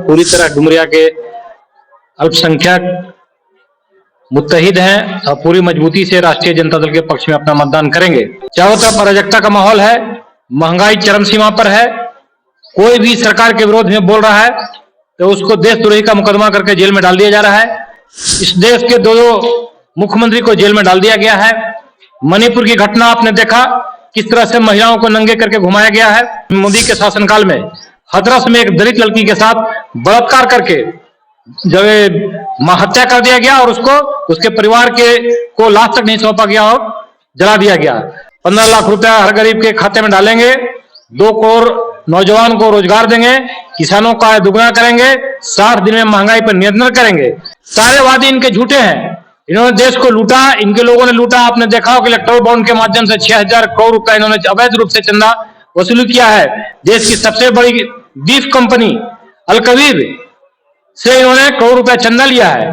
पूरी तरह डुमरिया के अल्पसंख्यक मुत्तहिद हैं और पूरी मजबूती से राष्ट्रीय जनता दल के पक्ष में अपना मतदान करेंगे। चारों तरफ अराजकता का माहौल है, महंगाई चरम सीमा पर है, कोई भी सरकार के विरोध में बोल रहा है तो उसको देशद्रोही का मुकदमा करके जेल में डाल दिया जा रहा है। इस देश के दो मुख्यमंत्री को जेल में डाल दिया गया है। मणिपुर की घटना आपने देखा, किस तरह से महिलाओं को नंगे करके घुमाया गया है। मोदी के शासनकाल में हाथरस में एक दलित लड़की के साथ बलात्कार करके जब हत्या कर दिया गया और उसको उसके परिवार को लाश तक नहीं सौंपा गया और जला दिया गया। 15 लाख रुपया हर गरीब के खाते में डालेंगे, 2 करोड़ नौजवान को रोजगार देंगे, किसानों का आय दुगना करेंगे, 60 दिन में महंगाई पर नियंत्रण करेंगे। सारे वादे इनके झूठे हैं। इन्होंने देश को लूटा, इनके लोगों ने लूटा। आपने देखा हो कि इलेक्टोरल बॉन्ड के माध्यम से 6000 करोड़ रुपया इन्होंने अवैध रूप से चंदा वसूली किया है। देश की सबसे बड़ी बीफ कंपनी अलकबीर से इन्होंने करोड़ रुपया चंदा लिया है।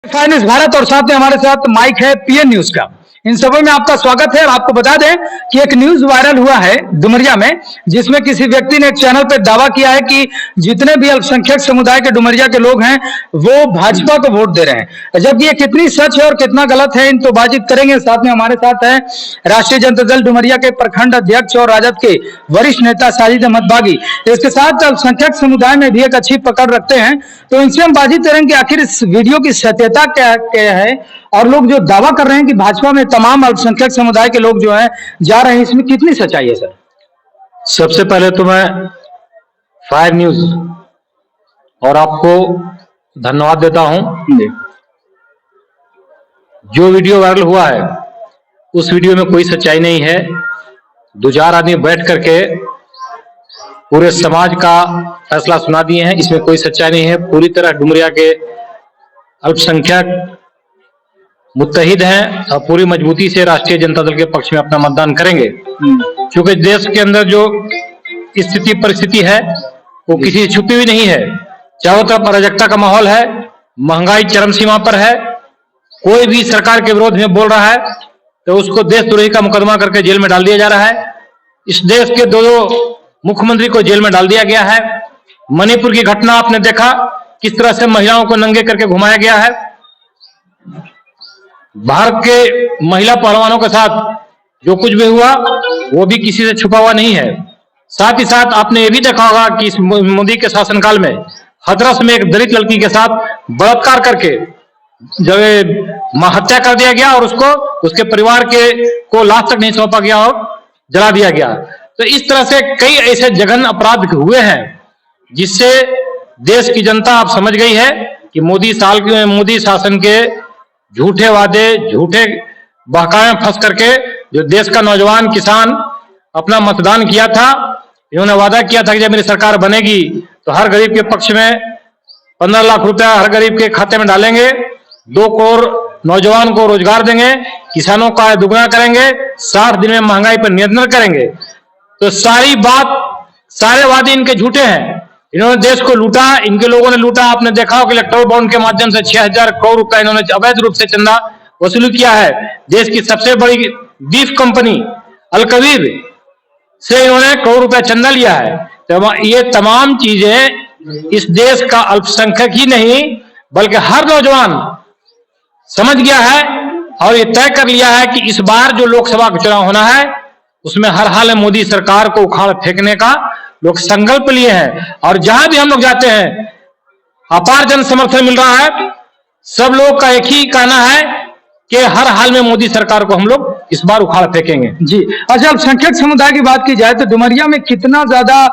फाइनेंस भारत और साथ में हमारे साथ माइक है पीएन न्यूज का। इन सभी में आपका स्वागत है। और आपको बता दें कि एक न्यूज वायरल हुआ है डुमरिया में, जिसमें किसी व्यक्ति ने एक चैनल पर दावा किया है कि जितने भी अल्पसंख्यक समुदाय के डुमरिया के लोग हैं वो भाजपा को वोट दे रहे हैं। जबकि ये कितनी सच है और कितना गलत है, इन तो बातचीत करेंगे। साथ में हमारे साथ है राष्ट्रीय जनता दल डुमरिया के प्रखंड अध्यक्ष और राजद के वरिष्ठ नेता साजिद अहमद बागी। इसके साथ अल्पसंख्यक समुदाय में भी एक अच्छी पकड़ रखते हैं, तो इनसे हम बातचीत करेंगे कि आखिर इस वीडियो की सत्यता क्या है और लोग जो दावा कर रहे हैं कि भाजपा में तमाम अल्पसंख्यक समुदाय के लोग जो हैं जा रहे हैं, इसमें कितनी सच्चाई है सर? सबसे पहले तो मैं फायर न्यूज और आपको धन्यवाद देता हूं। जो वीडियो वायरल हुआ है उस वीडियो में कोई सच्चाई नहीं है। 2-4 आदमी बैठ करके पूरे समाज का फैसला सुना दिए हैं, इसमें कोई सच्चाई नहीं है। पूरी तरह डुमरिया के अल्पसंख्यक मुत्तहिद हैं और पूरी मजबूती से राष्ट्रीय जनता दल के पक्ष में अपना मतदान करेंगे। क्योंकि देश के अंदर जो स्थिति परिस्थिति है वो किसी से छुपी हुई नहीं है। चारों तरफ अराजकता का माहौल है, महंगाई चरम सीमा पर है, कोई भी सरकार के विरोध में बोल रहा है तो उसको देशद्रोही का मुकदमा करके जेल में डाल दिया जा रहा है। इस देश के दो मुख्यमंत्री को जेल में डाल दिया गया है। मणिपुर की घटना आपने देखा, किस तरह से महिलाओं को नंगे करके घुमाया गया है। भारत के महिला पहलवानों के साथ जो कुछ भी हुआ वो भी किसी से छुपा हुआ नहीं है। साथ ही साथ आपने ये भी देखा होगा कि इस मोदी के शासनकाल में हाथरस में एक दलित लड़की के साथ बलात्कार करके जब हत्या कर दिया गया और उसको उसके परिवार को लाश तक नहीं सौंपा गया और जला दिया गया। तो इस तरह से कई ऐसे जघन्य अपराध हुए हैं जिससे देश की जनता आप समझ गई है कि मोदी शासन के झूठे वादे, झूठे बहकावे फंस करके जो देश का नौजवान किसान अपना मतदान किया था, इन्होंने वादा किया था कि जब मेरी सरकार बनेगी तो हर गरीब के पक्ष में 15 लाख रुपया हर गरीब के खाते में डालेंगे, 2 करोड़ नौजवान को रोजगार देंगे, किसानों का आय दुगना करेंगे, 60 दिन में महंगाई पर नियंत्रण करेंगे। तो सारे वादे इनके झूठे हैं। इन्होंने देश को लूटा, इनके लोगों ने लूटा। आपने देखा हो कि इलेक्टोरल बॉन्ड के माध्यम से 6000 करोड़ रुपया इन्होंने अवैध रूप से चंदा वसूली किया है। देश की सबसे बड़ी बीफ कंपनी अलकबीर से इन्होंने करोड़ रुपया चंदा लिया है। तो ये तमाम चीजें इस देश का अल्पसंख्यक ही नहीं बल्कि हर नौजवान समझ गया है और ये तय कर लिया है कि इस बार जो लोकसभा का चुनाव होना है उसमें हर हाल में मोदी सरकार को उखाड़ फेंकने का लोग संकल्प लिए हैं। और जहां भी हम लोग जाते हैं अपार जन समर्थन मिल रहा है। सब लोग का एक ही कहना है कि हर हाल में मोदी सरकार को हम लोग इस बार उखाड़ फेंकेंगे। जी अच्छा, अल्पसंख्यक समुदाय की बात की जाए तो डुमरिया में कितना ज्यादा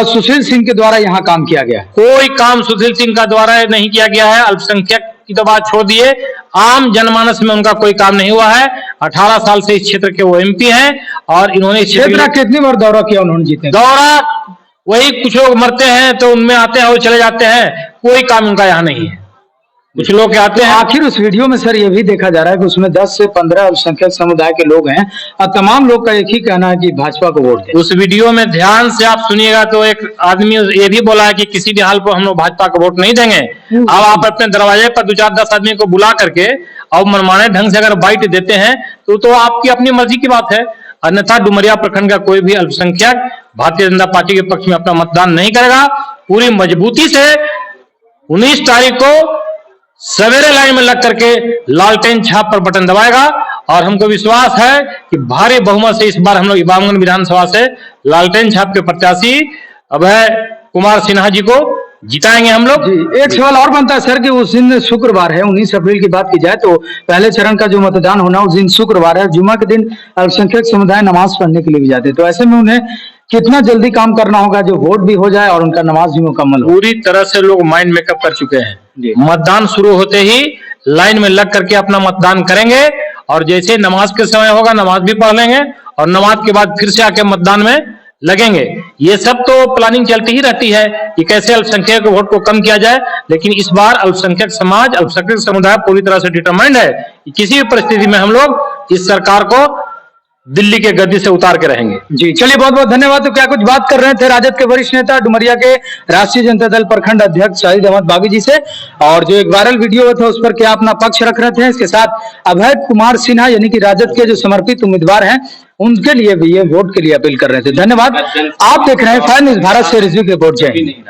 सुशील सिंह के द्वारा यहाँ काम किया गया है? कोई काम सुशील सिंह का द्वारा नहीं किया गया है। अल्पसंख्यक की तो बात छोड़ दिए, आम जनमानस में उनका कोई काम नहीं हुआ है। 18 साल से इस क्षेत्र के वो एमपी हैं और इन्होंने इस क्षेत्र का कितनी बार दौरा किया उन्होंने? जीते दौरा वही, कुछ लोग मरते हैं तो उनमें आते हैं और चले जाते हैं, कोई काम उनका यहाँ नहीं है। कुछ लोग आते हैं। आखिर उस वीडियो में सर ये भी देखा जा रहा है कि उसमें 10 से 15 अल्पसंख्यक समुदाय के लोग हैं और तमाम लोग का एक ही कहना है कि भाजपा को वोट दें। उस वीडियो में ध्यान से आप सुनिएगा तो एक आदमी ये भी बोला है कि किसी भी हाल पर हम लोग भाजपा को वोट नहीं देंगे। अब आप अपने दरवाजे पर 2-4-10 आदमी को बुला करके और मनमाने ढंग से अगर बाइट देते हैं तो आपकी अपनी मर्जी की बात है। अन्यथा डुमरिया प्रखंड का कोई भी अल्पसंख्यक भारतीय जनता पार्टी के पक्ष में अपना मतदान नहीं करेगा। पूरी मजबूती से 19 तारीख को सवेरे लाइन में लग करके लालटेन छाप पर बटन दबाएगा और हमको विश्वास है कि भारी बहुमत से इस बार हम लोग इमामगंज विधानसभा से लालटेन छाप के प्रत्याशी अभय कुमार सिन्हा जी को जिताएंगे हम लोग। जी, एक सवाल और बनता है सर कि उस दिन शुक्रवार है, 19 अप्रैल की बात की जाए तो पहले चरण का जो मतदान होना उस दिन शुक्रवार है, जुम्मा के दिन अल्पसंख्यक समुदाय नमाज पढ़ने के लिए भी जाते हैं, तो ऐसे में उन्हें कितना जल्दी काम करना होगा जो वोट भी हो जाए और उनका नमाज भी मुकम्मल हो? पूरी तरह से लोग माइंड मेकअप कर चुके हैं। मतदान शुरू होते ही लाइन में लग करके अपना मतदान करेंगे और जैसे नमाज के समय होगा नमाज भी पढ़ लेंगे और नमाज के बाद फिर से आके मतदान में लगेंगे। ये सब तो प्लानिंग चलती ही रहती है कि कैसे अल्पसंख्यक वोट को कम किया जाए, लेकिन इस बार अल्पसंख्यक समाज, अल्पसंख्यक समुदाय पूरी तरह से डिटरमाइंड है कि किसी भी परिस्थिति में हम लोग इस सरकार को दिल्ली के गद्दी से उतार के रहेंगे। जी चलिए, बहुत बहुत धन्यवाद। तो क्या कुछ बात कर रहे थे राजद के वरिष्ठ नेता डुमरिया के राष्ट्रीय जनता दल प्रखंड अध्यक्ष शाहिद अहमद बागी जी से, और जो एक वायरल वीडियो था उस पर क्या अपना पक्ष रख रहे थे। इसके साथ अभय कुमार सिन्हा यानी कि राजद के जो समर्पित उम्मीदवार हैं उनके लिए भी ये वोट के लिए अपील कर रहे थे। धन्यवाद। आप देख रहे हैं फायर न्यूज भारत से रिजवी की रिपोर्ट। जय हिंद।